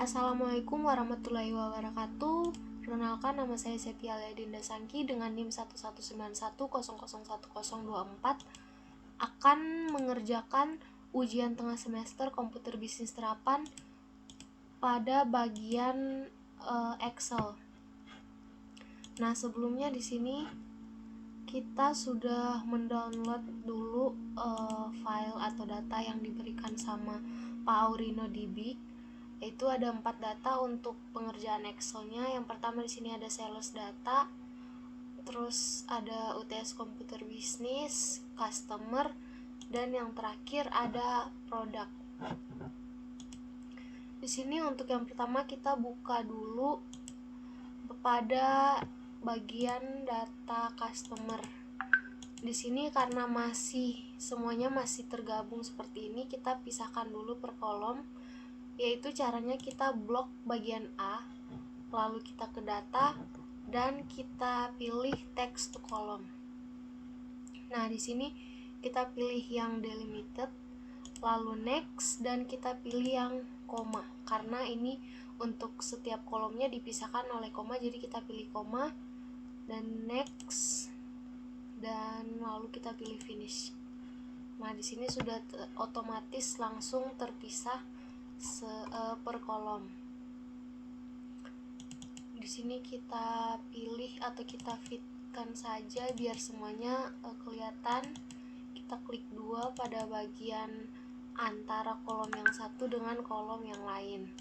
Assalamualaikum warahmatullahi wabarakatuh. Perkenalkan, nama saya Sepia Dinda Sangki dengan NIM 119100101024 akan mengerjakan ujian tengah semester komputer bisnis terapan pada bagian Excel. Nah, sebelumnya di sini kita sudah mendownload dulu file atau data yang diberikan sama Pak Aurino DB. Itu ada 4 data untuk pengerjaan Excel-nya. Yang pertama di sini ada sales data, terus ada UTS komputer bisnis, customer, dan yang terakhir ada produk. Di sini untuk yang pertama kita buka dulu pada bagian data customer. Di sini karena semuanya masih tergabung seperti ini, kita pisahkan dulu per kolom. Yaitu caranya kita blok bagian A, lalu kita ke data, dan kita pilih text to column. Nah, di sini kita pilih yang delimited, lalu next, dan kita pilih yang koma. Karena ini untuk setiap kolomnya dipisahkan oleh koma, jadi kita pilih koma, dan next, dan lalu kita pilih finish. Nah, di sini sudah otomatis langsung terpisah per kolom. Di sini kita pilih atau kita fitkan saja biar semuanya kelihatan. Kita klik 2 pada bagian antara kolom yang satu dengan kolom yang lain.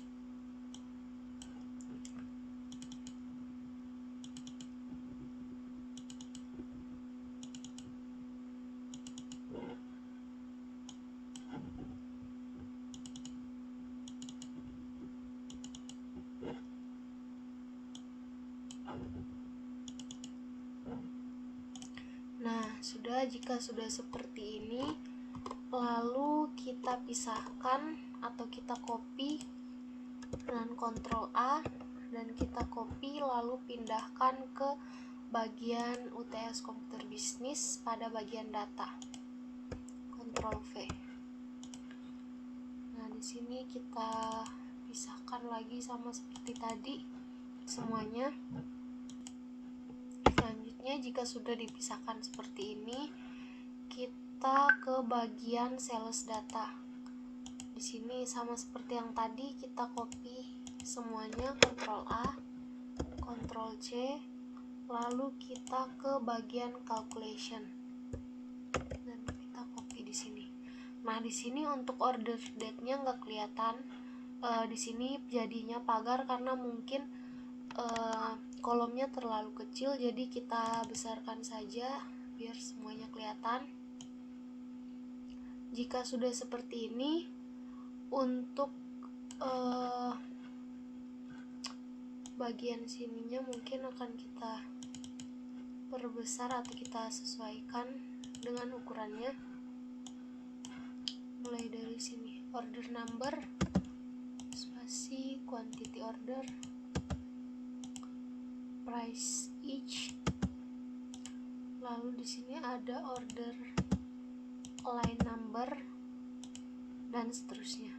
Nah, jika sudah seperti ini, lalu kita pisahkan atau kita copy dengan Ctrl A, dan kita copy lalu pindahkan ke bagian UTS komputer bisnis pada bagian data. Ctrl V. Nah, di sini kita pisahkan lagi sama seperti tadi semuanya. Selanjutnya, jika sudah dipisahkan seperti ini, kita ke bagian sales data. Di sini sama seperti yang tadi, kita copy semuanya, Ctrl A, Ctrl C, lalu kita ke bagian calculation, dan kita copy di sini. Nah, di sini untuk order date-nya nggak kelihatan. Di sini jadinya pagar karena mungkin kolomnya terlalu kecil, jadi kita besarkan saja biar semuanya kelihatan. Jika sudah seperti ini, untuk bagian sininya mungkin akan kita perbesar atau kita sesuaikan dengan ukurannya. Mulai dari sini, order number, spasi, quantity order, price each, lalu di sini ada order line number, dan seterusnya.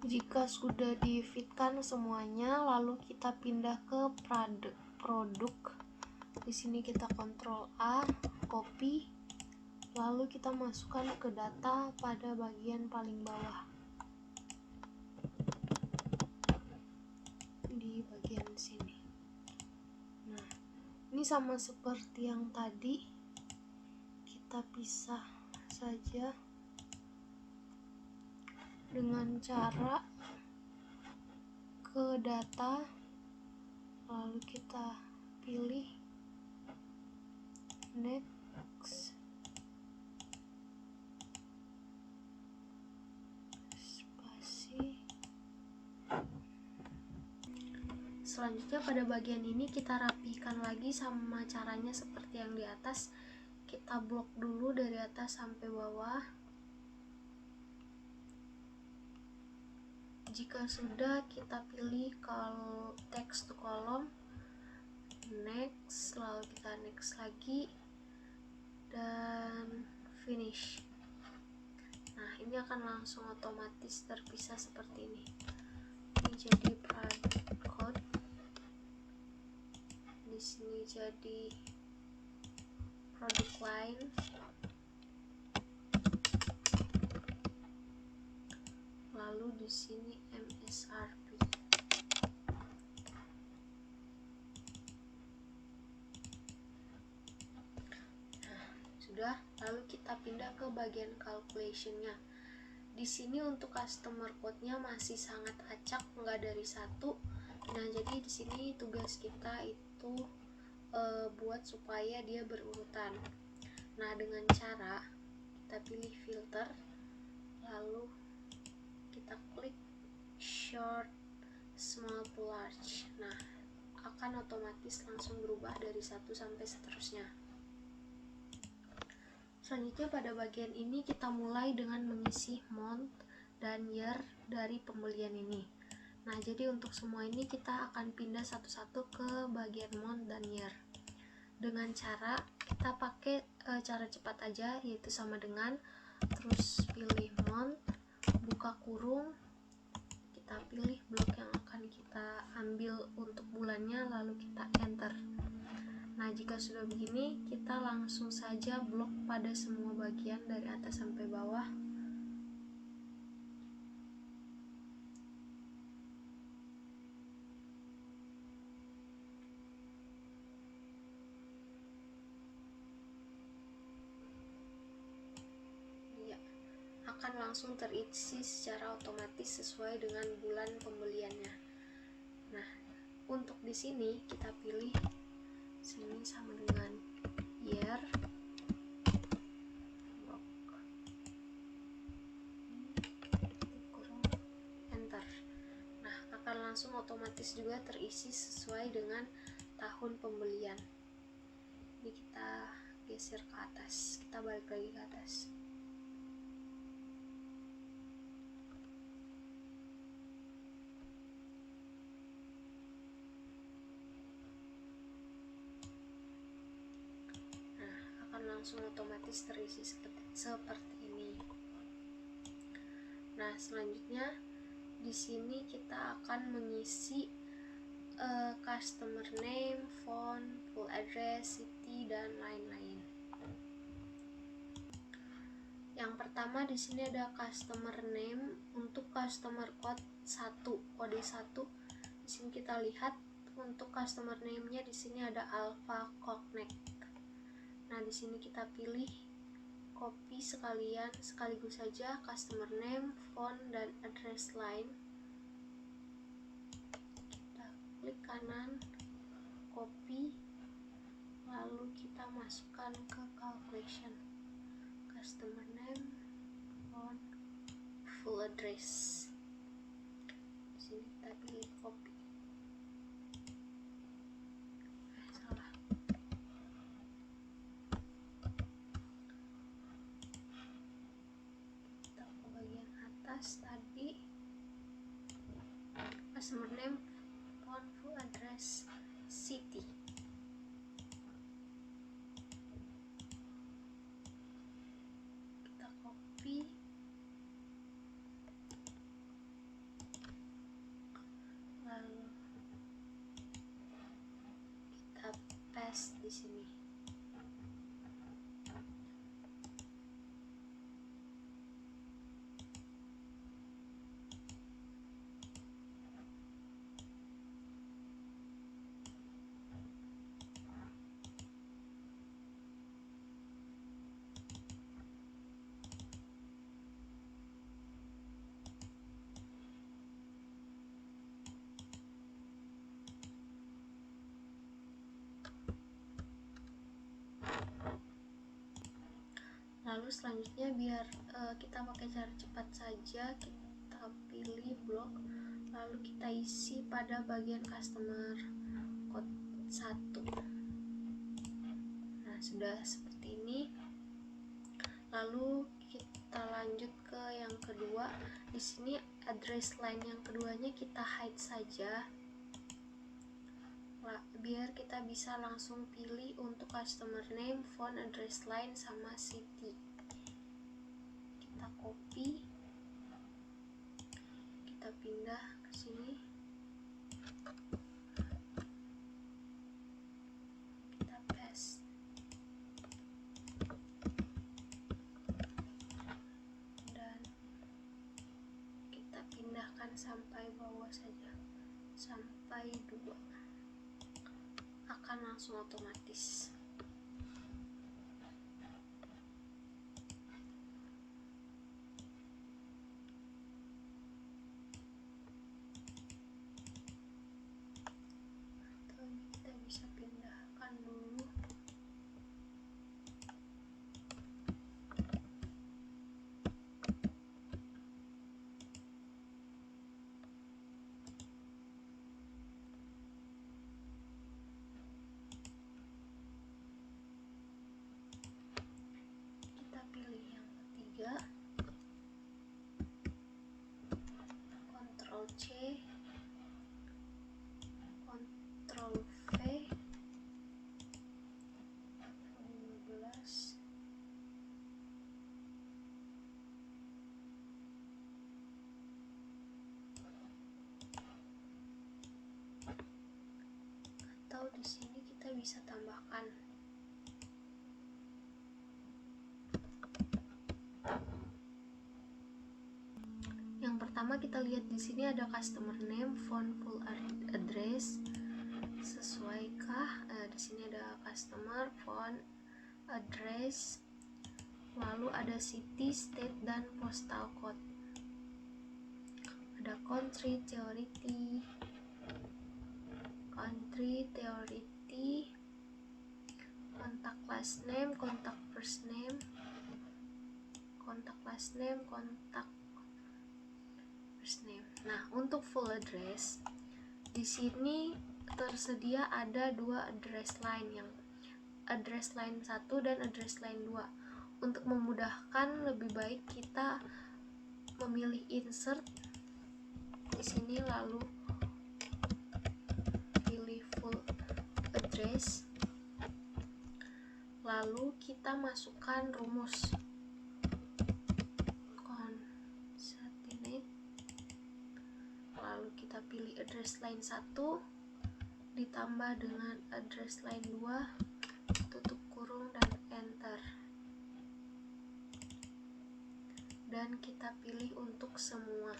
Jika sudah di-fitkan semuanya, lalu kita pindah ke produk. Di sini kita Ctrl A, copy, lalu kita masukkan ke data pada bagian paling bawah. Di bagian sini. Nah, ini sama seperti yang tadi, kita pisah saja dengan cara ke data, lalu kita pilih next, spasi. Selanjutnya pada bagian ini kita rapikan lagi sama caranya seperti yang di atas. Kita blok dulu dari atas sampai bawah. Jika sudah, kita pilih kalau text to column, next, lalu kita next lagi, dan finish. Nah, ini akan langsung otomatis terpisah seperti ini. Ini jadi product code, di sini jadi product line, lalu di sini MSRP. Nah, sudah. Lalu kita pindah ke bagian calculation-nya. Di sini untuk customer code-nya masih sangat acak, nggak dari satu. Nah, jadi di sini tugas kita itu buat supaya dia berurutan. Nah, dengan cara kita pilih filter, lalu kita klik short small to large. Nah, akan otomatis langsung berubah dari 1 sampai seterusnya. Selanjutnya pada bagian ini kita mulai dengan mengisi month dan year dari pembelian ini. Nah, jadi untuk semua ini kita akan pindah satu-satu ke bagian month dan year. Dengan cara kita pakai cara cepat aja, yaitu sama dengan terus pilih month, buka kurung, kita pilih blok yang akan kita ambil untuk bulannya, lalu kita enter. Nah, jika sudah begini, kita langsung saja blok pada semua bagian dari atas sampai bawah. Ya, akan langsung terisi secara otomatis sesuai dengan bulan pembeliannya. Nah, untuk di sini kita pilih sini sama dengan year, enter. Nah, akan langsung otomatis juga terisi sesuai dengan tahun pembelian. Ini kita geser ke atas, kita balik lagi ke atas. Langsung otomatis terisi seperti ini. Nah, selanjutnya di sini kita akan mengisi customer name, phone, full address, city, dan lain-lain. Yang pertama di sini ada customer name untuk customer code 1, kode 1. Di sini kita lihat untuk customer name-nya di sini ada Alpha Cognac. Nah, di sini kita pilih copy sekaligus saja customer name, phone, dan address line. Kita klik kanan, copy, lalu kita masukkan ke calculation. Customer name, phone, full address. Di sini kita pilih copy. Salah. Kita ke bagian atas tadi, customer name, phone, full address, city. Kita copy, lalu kita paste di sini. Lalu selanjutnya biar kita pakai cara cepat saja, kita pilih blok, lalu kita isi pada bagian customer code 1. Nah, sudah seperti ini. Lalu kita lanjut ke yang kedua. Di sini address line yang keduanya kita hide saja, biar kita bisa langsung pilih untuk customer name, phone, address line, sama city. Kita copy, kita pindah ke sini, kita paste, dan kita pindahkan sampai bawah saja, sampai 2, akan langsung otomatis. Atau kita bisa pindahkan dulu. Kita pilih yang ketiga, Ctrl C, Ctrl V, 15, atau di sini kita bisa tambahkan. Yang pertama kita lihat di sini ada customer name, phone, full address, sesuaikah? Di sini ada customer, phone, address, lalu ada city, state, dan postal code. Ada country, theory, contact last name, contact first name, contact last name, contact first name. Nah, untuk full address di sini tersedia ada 2 address line, yang address line 1 dan address line 2. Untuk memudahkan, lebih baik kita memilih insert di sini, lalu pilih full address, lalu kita masukkan rumus concatenate, lalu kita pilih address line 1 ditambah dengan address line 2, tutup kurung, dan enter, dan kita pilih untuk semua.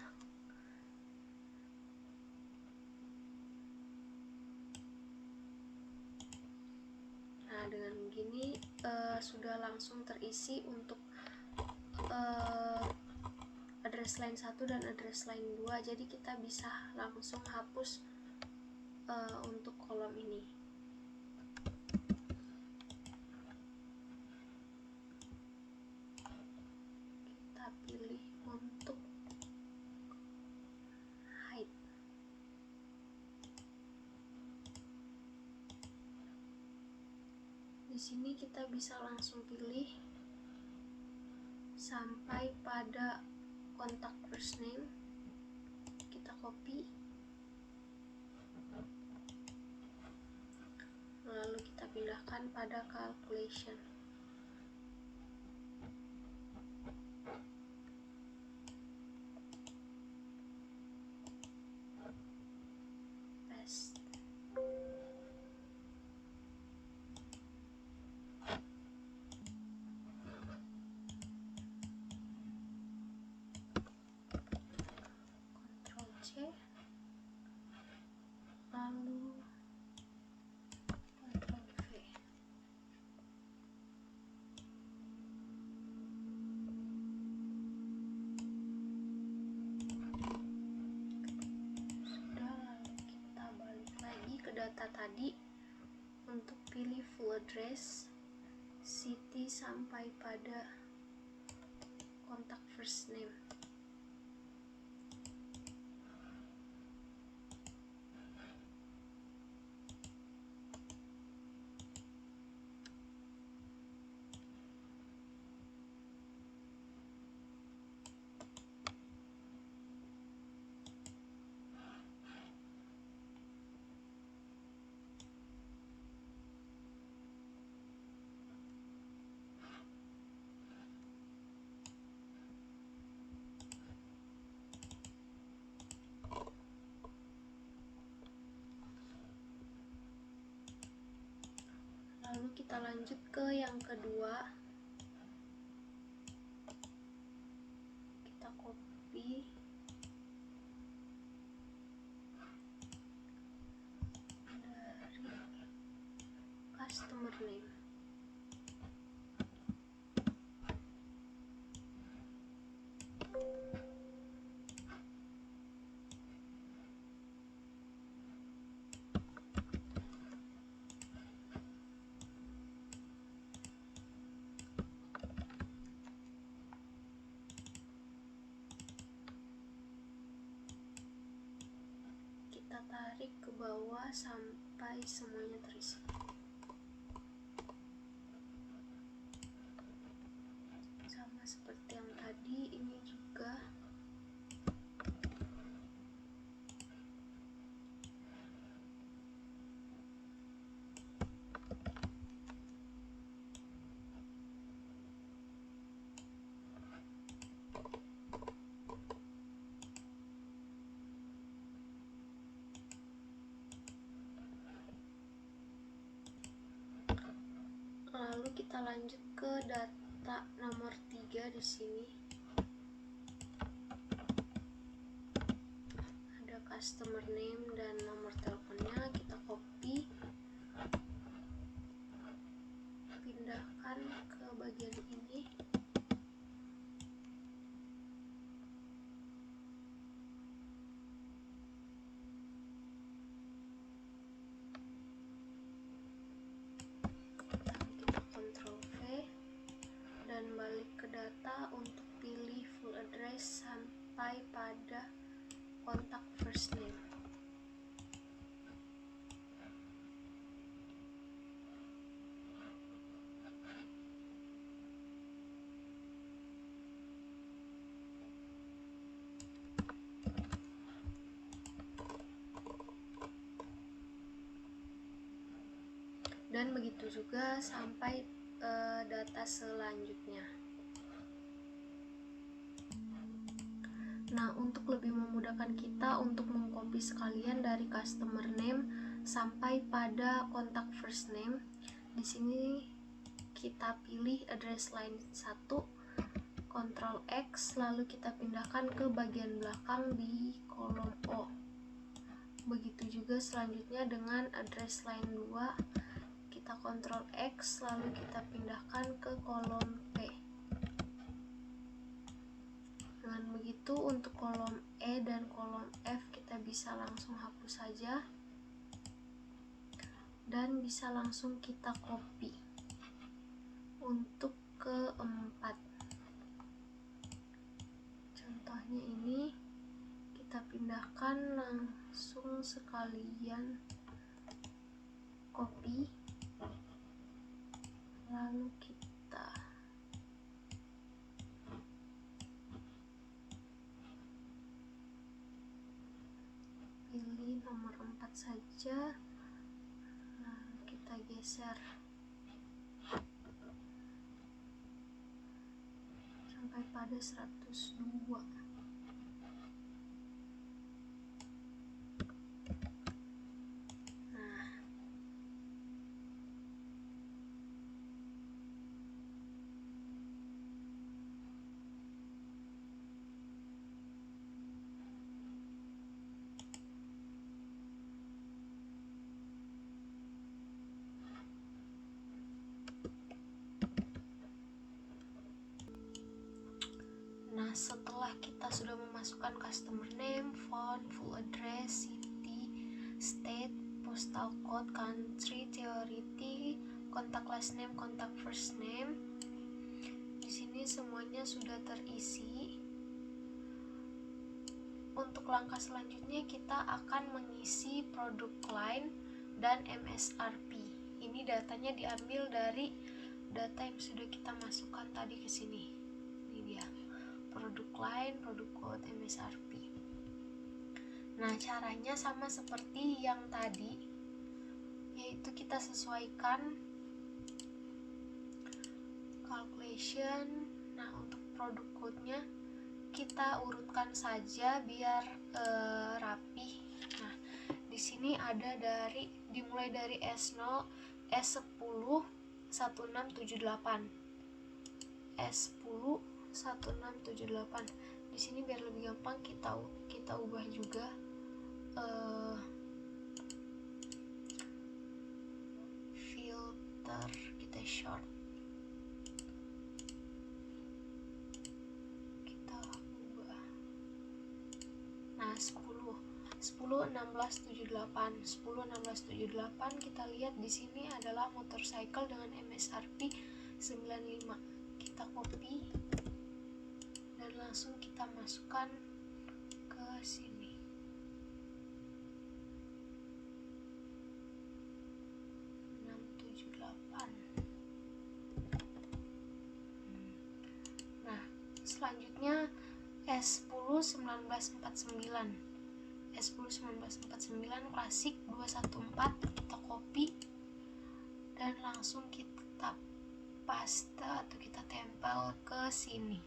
Nah, dengan begini sudah langsung terisi untuk address line 1 dan address line 2, jadi kita bisa langsung hapus untuk kolom ini. Kita pilih untuk hide. Di sini kita bisa langsung pilih sampai pada contact first name, kita copy, lalu kita pindahkan pada calculation. Paste. Ctrl C, lalu Ctrl V. Sudah, lalu kita balik lagi ke data tadi untuk pilih full address, city, sampai pada contact first name. kita lanjut ke yang kedua. Kita copy dari customer name. Kita tarik ke bawah sampai semuanya terisi. Sama seperti yang tadi, ini juga lalu kita lanjut ke data nomor 3 di sini. Ada customer name dan nomor teleponnya, kita copy, pindahkan ke bagian ini. Dan balik ke data untuk pilih full address sampai pada kontak first name. Dan begitu juga sampai data selanjutnya. Nah, untuk lebih memudahkan kita untuk mengcopy sekalian dari customer name sampai pada kontak first name, di sini kita pilih address line 1, Ctrl X, lalu kita pindahkan ke bagian belakang di kolom O. Begitu juga selanjutnya dengan address line 2, kita Ctrl X, lalu kita pindahkan ke kolom P. Dengan begitu untuk kolom E dan kolom F kita bisa langsung hapus saja dan bisa langsung kita copy. Untuk keempat, contohnya ini kita pindahkan langsung sekalian copy, lalu kita pilih nomor 4 saja, lalu kita geser sampai pada 102. Nah, setelah kita sudah memasukkan customer name, phone, full address, city, state, postal code, country, theory, kontak last name, kontak first name, di sini semuanya sudah terisi. Untuk langkah selanjutnya kita akan mengisi produk line dan MSRP. Ini datanya diambil dari data yang sudah kita masukkan tadi ke sini. Ini dia. Produk line, produk code, MSRP. Nah, caranya sama seperti yang tadi, yaitu kita sesuaikan calculation. Nah, untuk produk code-nya kita urutkan saja biar rapi. Nah, di sini ada dimulai dari S0, S10, 1678. S10 1678. Di sini biar lebih gampang kita ubah juga filter, kita short, kita ubah. Nah, 10 1678 kita lihat di sini adalah motorcycle dengan MSRP 95. Kita copy dan langsung kita masukkan ke sini. Nah, selanjutnya S10 1949. S10 1949 klasik 214, kita copy dan langsung kita paste atau kita tempel ke sini.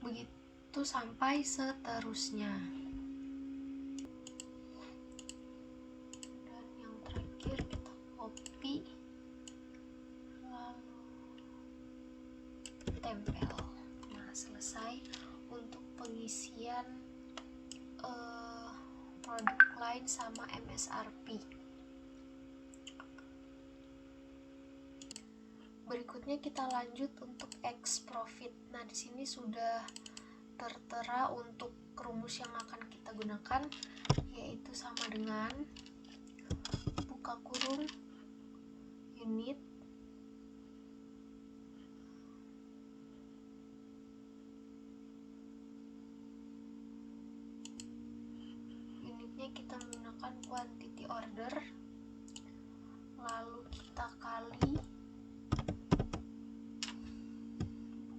Begitu sampai seterusnya. Dan yang terakhir kita copy lalu tempel. Nah, selesai untuk pengisian produk lain sama MSRP. Berikutnya kita lanjut untuk X profit. Nah, di sini sudah tertera untuk rumus yang akan kita gunakan, yaitu sama dengan buka kurung unit kita menggunakan quantity order, lalu kita kali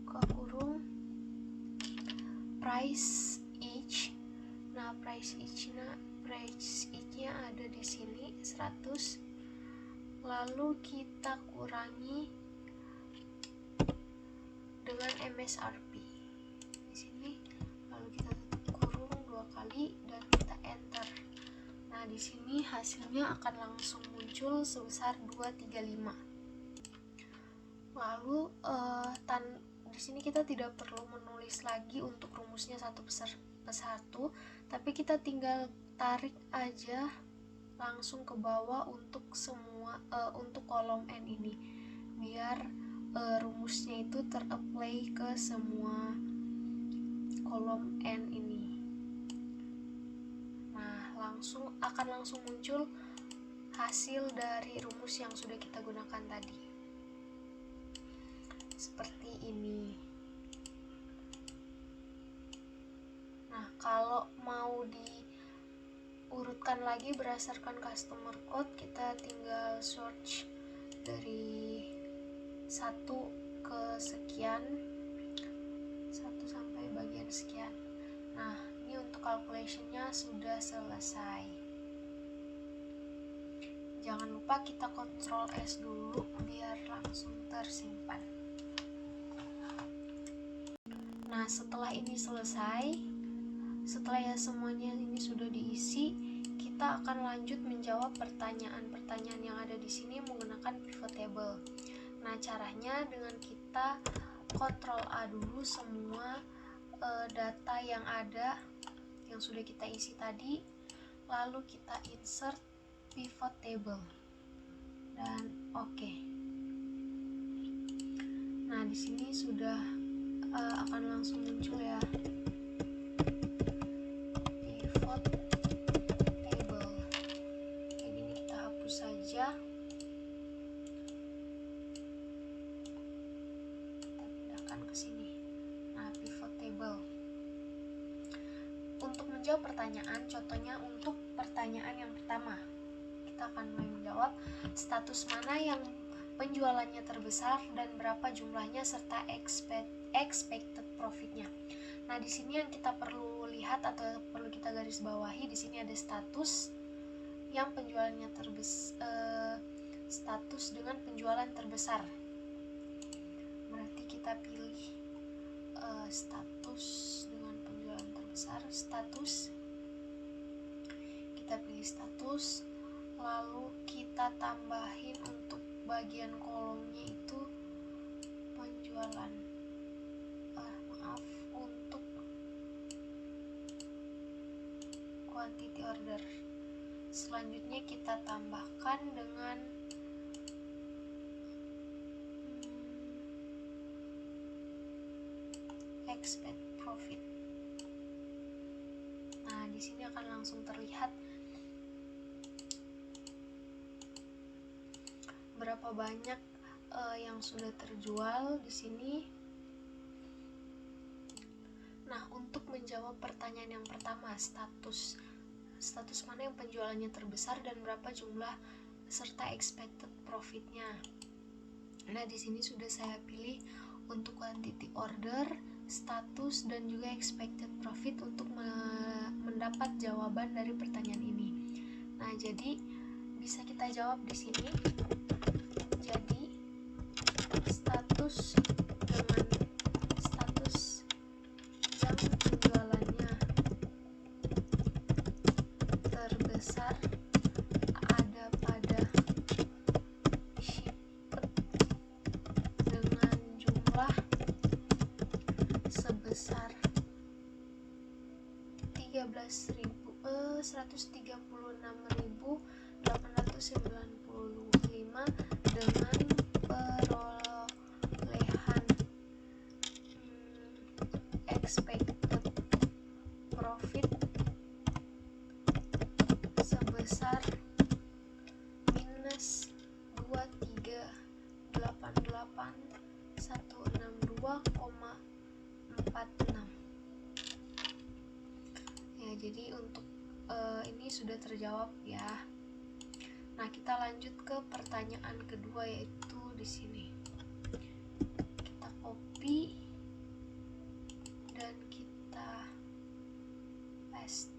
buka kurung price each. Nah, price each-nya ada di sini 100, lalu kita kurangi dengan MSRP di sini, lalu kita tutup kurung 2 kali dan kita enter. Nah, di sini hasilnya akan langsung muncul sebesar 235. Lalu di sini kita tidak perlu menulis lagi untuk rumusnya satu persatu, tapi kita tinggal tarik aja langsung ke bawah untuk semua untuk kolom N ini, biar rumusnya itu ter-apply ke semua kolom N ini. Akan langsung muncul hasil dari rumus yang sudah kita gunakan tadi, seperti ini. Nah, kalau mau diurutkan lagi berdasarkan customer code, kita tinggal search dari 1 ke sekian, 1 sampai bagian sekian. Nah, ini untuk calculation-nya sudah selesai. Jangan lupa kita Ctrl S dulu biar langsung tersimpan. Nah, setelah ini selesai, setelah semuanya ini sudah diisi, kita akan lanjut menjawab pertanyaan-pertanyaan yang ada di sini menggunakan pivot table. Nah, caranya dengan kita Ctrl A dulu semua data yang ada yang sudah kita isi tadi, lalu kita insert pivot table dan oke. Nah, di sini sudah akan langsung muncul ya pivot table. Jadi ini kita hapus saja, kita pindahkan ke sini. Nah, pivot table untuk menjawab pertanyaan, contohnya untuk pertanyaan yang pertama, kita akan mulai menjawab status mana yang penjualannya terbesar dan berapa jumlahnya serta expected profitnya. Nah, di sini yang kita perlu lihat atau perlu kita garis bawahi, di sini ada status yang penjualannya status dengan penjualan terbesar. Berarti kita pilih status dengan penjualan terbesar, status. Kita pilih status, lalu kita tambahin untuk bagian kolomnya itu penjualan, untuk quantity order. Selanjutnya kita tambahkan dengan expect profit. Nah, di sini akan langsung terlihat berapa banyak yang sudah terjual di sini. Nah, untuk menjawab pertanyaan yang pertama, status mana yang penjualannya terbesar dan berapa jumlah serta expected profitnya. Nah, di sini sudah saya pilih untuk quantity order, status, dan juga expected profit untuk mendapat jawaban dari pertanyaan ini. Nah, jadi bisa kita jawab di sini. Jadi status dengan status yang penjualannya terbesar ada pada shipment dengan jumlah sebesar 136.895 dengan perolehan expected profit sebesar minus 2388.162,46. Ya, jadi untuk ini sudah terjawab ya. Nah, kita lanjut ke pertanyaan kedua, yaitu di sini. Kita copy dan kita paste.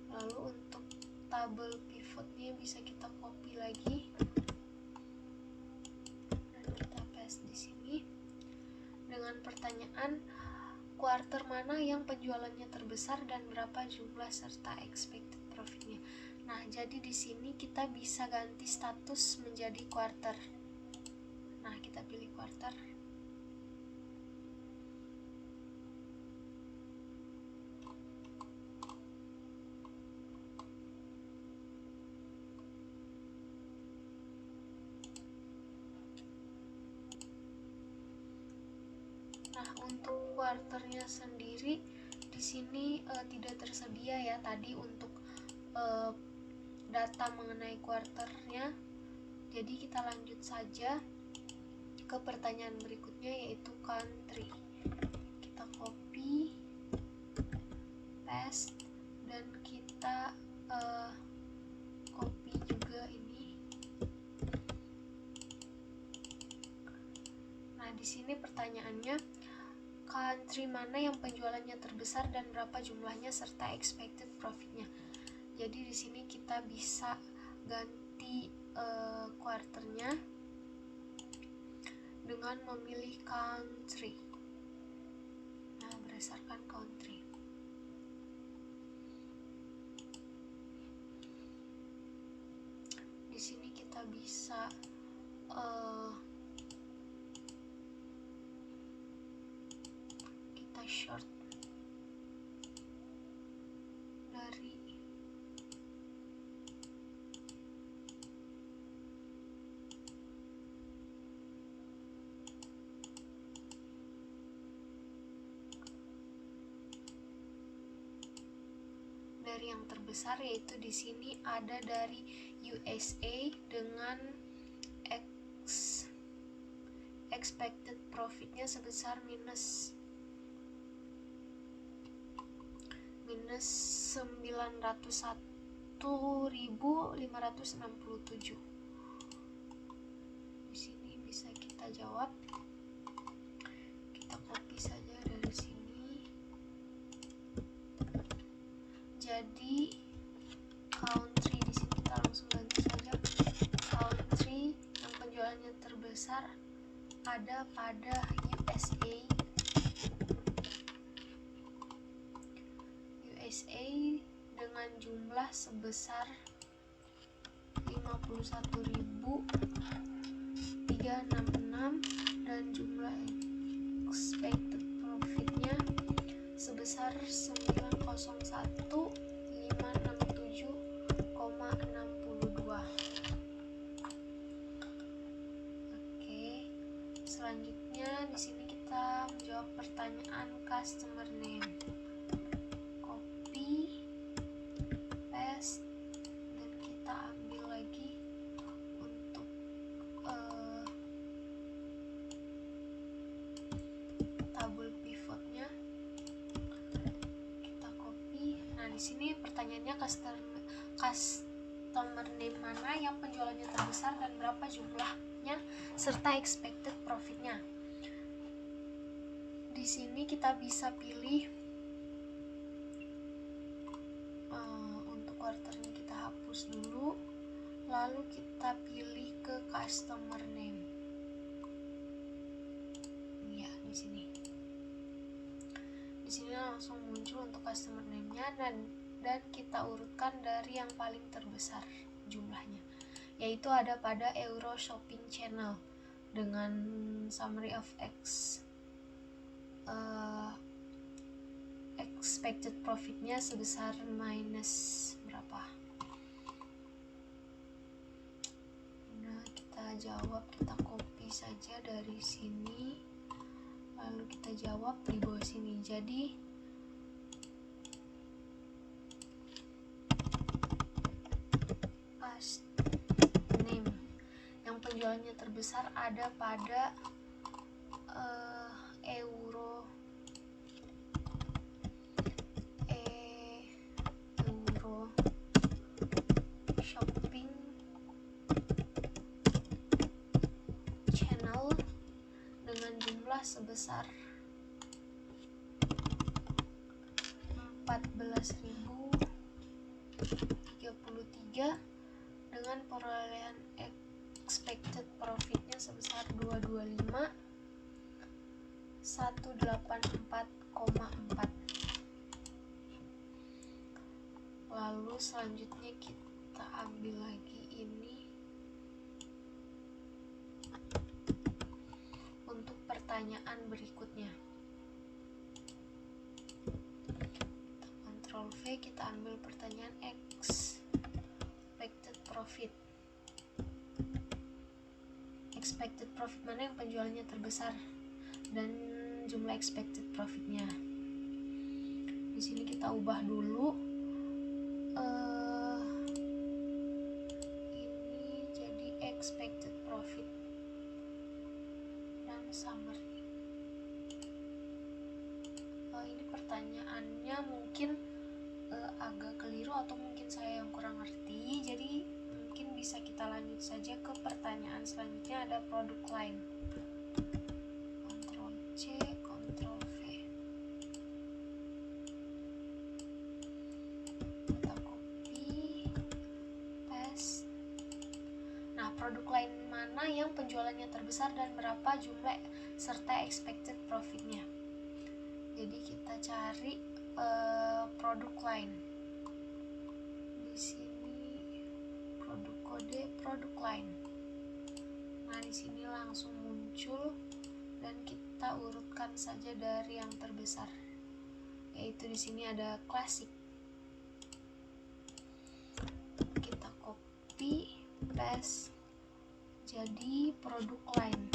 Lalu untuk tabel pivotnya bisa kita copy lagi dan kita paste di sini dengan pertanyaan quarter mana yang penjualannya terbesar dan berapa jumlah serta expected profitnya. Nah, jadi di sini kita bisa ganti status menjadi quarter. Nah, kita pilih quarter. Nah, untuk quarternya sendiri di sini tidak tersedia ya tadi untuk data mengenai quarternya. Jadi kita lanjut saja ke pertanyaan berikutnya, yaitu country. Kita copy, paste, dan kita copy juga ini. Nah, di sini pertanyaannya, country mana yang penjualannya terbesar dan berapa jumlahnya serta expected profitnya. Jadi di sini kita bisa ganti quarternya dengan memilih country. Nah, berdasarkan country. Di sini kita bisa kita short dari yang terbesar, yaitu di sini ada dari USA dengan expected profitnya sebesar minus 901.567. Di sini bisa kita jawab. Kita copy saja dari sini. Jadi country di sini kita langsung ganti saja. Country yang penjualannya terbesar ada pada USA dengan jumlah sebesar 51.366 dan jumlah expected profitnya sebesar 901.567,62. Oke, selanjutnya di sini kita menjawab pertanyaan customer name. Copy, paste, dan kita ambil lagi untuk tabel pivotnya. Kita copy. Nah, di sini pertanyaannya customer name mana yang penjualannya terbesar dan berapa jumlahnya serta expected profitnya. Di sini kita bisa pilih untuk quarternya kita hapus dulu, lalu kita pilih ke customer name. Ya, di sini. Di sini langsung muncul untuk customer name-nya dan kita urutkan dari yang paling terbesar jumlahnya, yaitu ada pada Euro Shopping Channel dengan summary of expected profitnya sebesar minus berapa. Nah, kita jawab, kita copy saja dari sini, lalu kita jawab di bawah sini. Jadi name yang penjualannya terbesar ada pada Euro Shopping Channel dengan jumlah sebesar 14.033 dengan perolehan expected profitnya sebesar 225.184,4. Lalu selanjutnya kita ambil lagi ini untuk pertanyaan berikutnya. Ctrl V, kita ambil pertanyaan expected profit. Expected profit mana yang penjualannya terbesar dan jumlah expected profitnya. Di sini kita ubah dulu. Ini jadi expected profit dan summary. Ini pertanyaannya mungkin agak keliru atau mungkin saya yang kurang ngerti, jadi mungkin bisa kita lanjut saja ke pertanyaan selanjutnya. Ada product line. Ctrl C, Ctrl V. Kita copy, paste. Nah, produk line mana yang penjualannya terbesar dan berapa jumlah serta expected profitnya. Jadi kita cari produk line. Di sini produk kode produk line. Nah, di sini langsung muncul dan kita urutkan saja dari yang terbesar. Yaitu di sini ada classic. Kita copy, paste. Jadi produk line.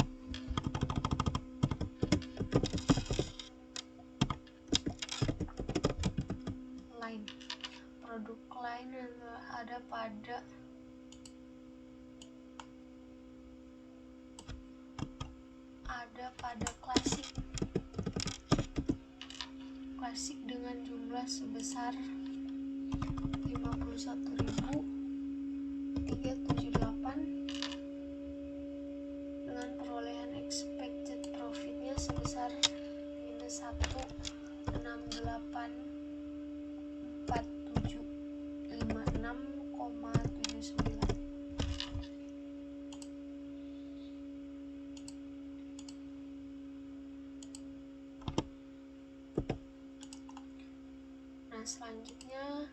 Produk line ada pada klasik dengan jumlah sebesar 51.378 dengan perolehan expected profitnya sebesar minus 1,684756,79. Nah, selanjutnya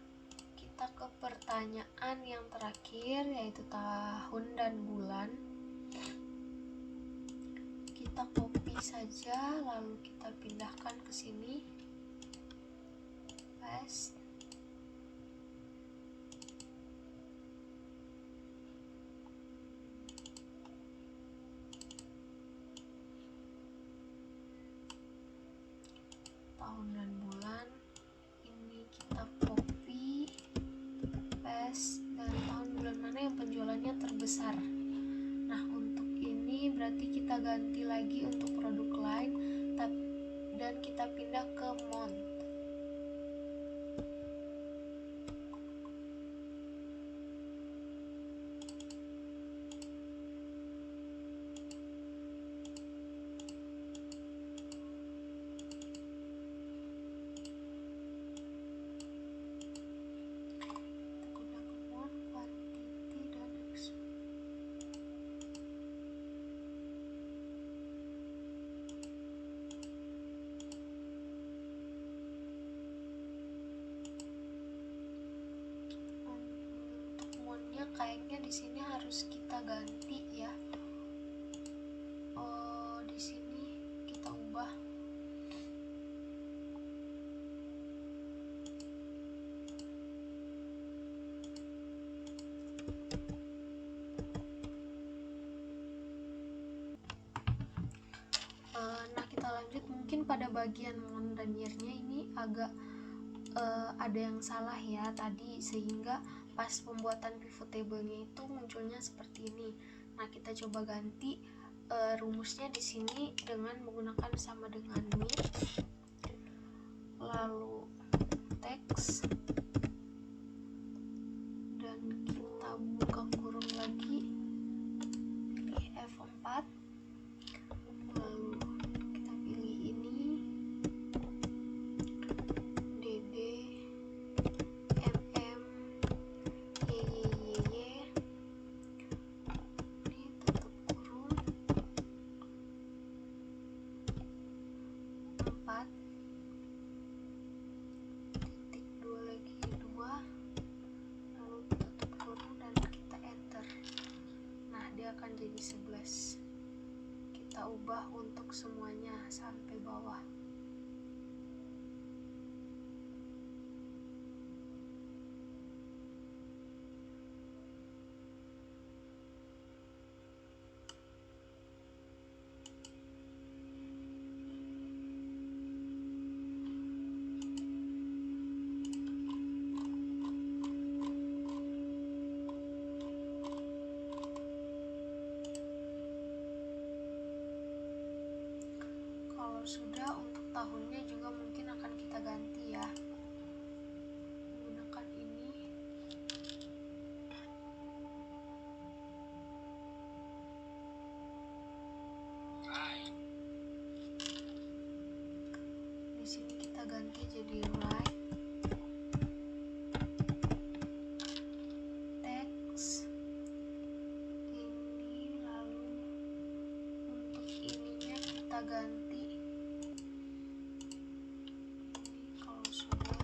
kita ke pertanyaan yang terakhir, yaitu tahun dan bulan. Kita copy saja, lalu kita pindahkan ke sini, paste. Tahun dan bulan ini kita copy, paste, dan tahun bulan mana yang penjualannya terbesar. Nah, untuk ini berarti kita ganti lagi untuk produk lain dan kita pindah ke month. Kayaknya di sini harus kita ganti ya. Di sini kita ubah. Nah, kita lanjut. Mungkin pada bagian month dan year-nya ini agak ada yang salah ya tadi, sehingga pas pembuatan pivot table-nya itu munculnya seperti ini. Nah, kita coba ganti rumusnya di sini dengan menggunakan sama dengan mit, lalu teks, dan kita buka kurung lagi, pilih F4, lalu kita pilih ini DD MM YYYY, ini tutup kurung 4 titik 2 lagi 2, lalu tutup kurung dan kita enter. Nah, dia akan jadi 11. Kita ubah untuk semuanya sampai bawah. Kalau sudah, untuk tahunnya juga mungkin akan kita ganti ya, menggunakan ini. Di sini kita ganti jadi right, text ini, lalu untuk ininya kita ganti. Kalau sudah,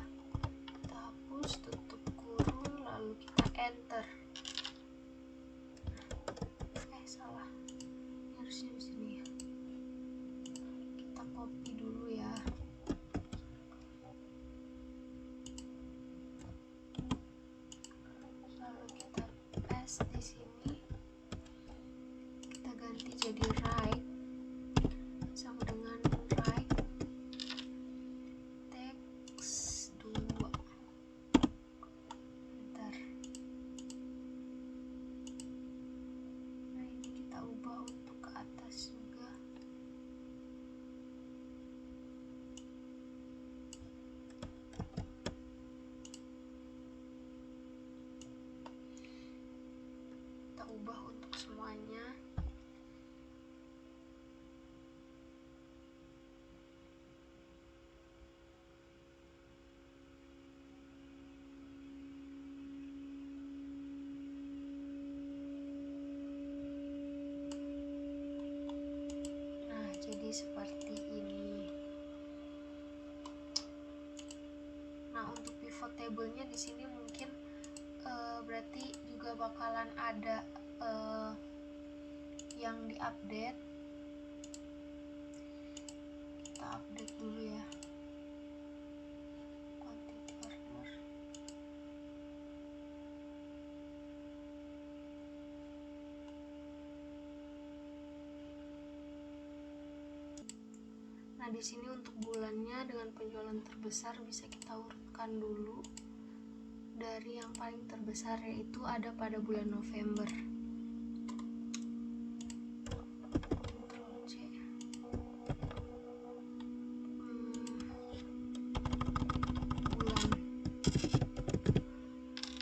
kita hapus, tutup kurung, lalu kita enter. Salah, ini harusnya di sini ya. Kita copy dulu ya. Lalu kita paste di sini. Kita ganti jadi right, sama dengan right, text 2, enter. Nah, ini kita ubah untuk ke atas juga. Kita ubah untuk semuanya. Jadi seperti ini. Nah, untuk pivot table-nya di sini mungkin berarti juga bakalan ada yang diupdate. Kita update dulu ya. Quantity order. Nah, di sini untuk bulannya dengan penjualan terbesar bisa kita urutkan dulu dari yang paling terbesar, yaitu ada pada bulan November. Bulan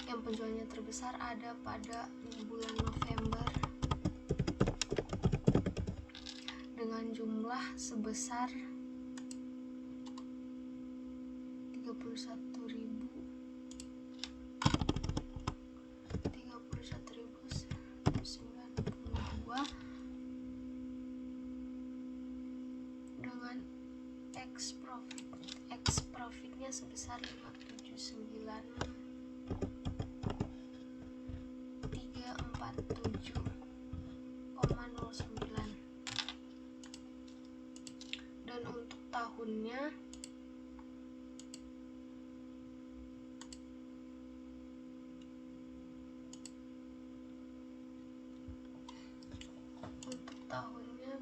yang penjualannya terbesar ada pada bulan November dengan jumlah sebesar 31.192 dengan X profitnya sebesar 579.347,09. Dan untuk tahunnya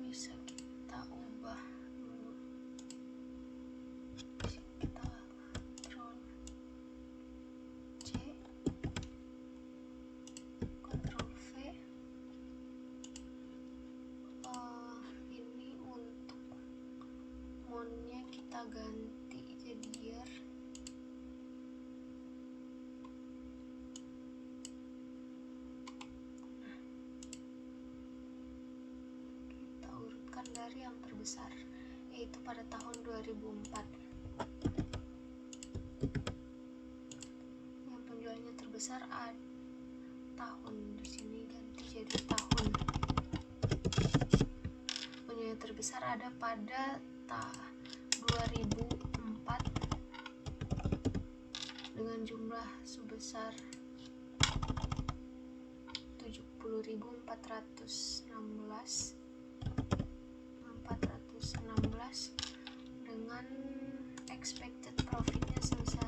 bisa kita ubah dulu. Kita Ctrl C, Ctrl V. Ini untuk montnya kita ganti jadi year. Dari yang terbesar, yaitu pada tahun 2004. Yang penjualannya terbesar tahun, di sini ganti jadi tahun. Penjualannya terbesar ada pada 2004 dengan jumlah sebesar 70.416 dengan expected profitnya sebesar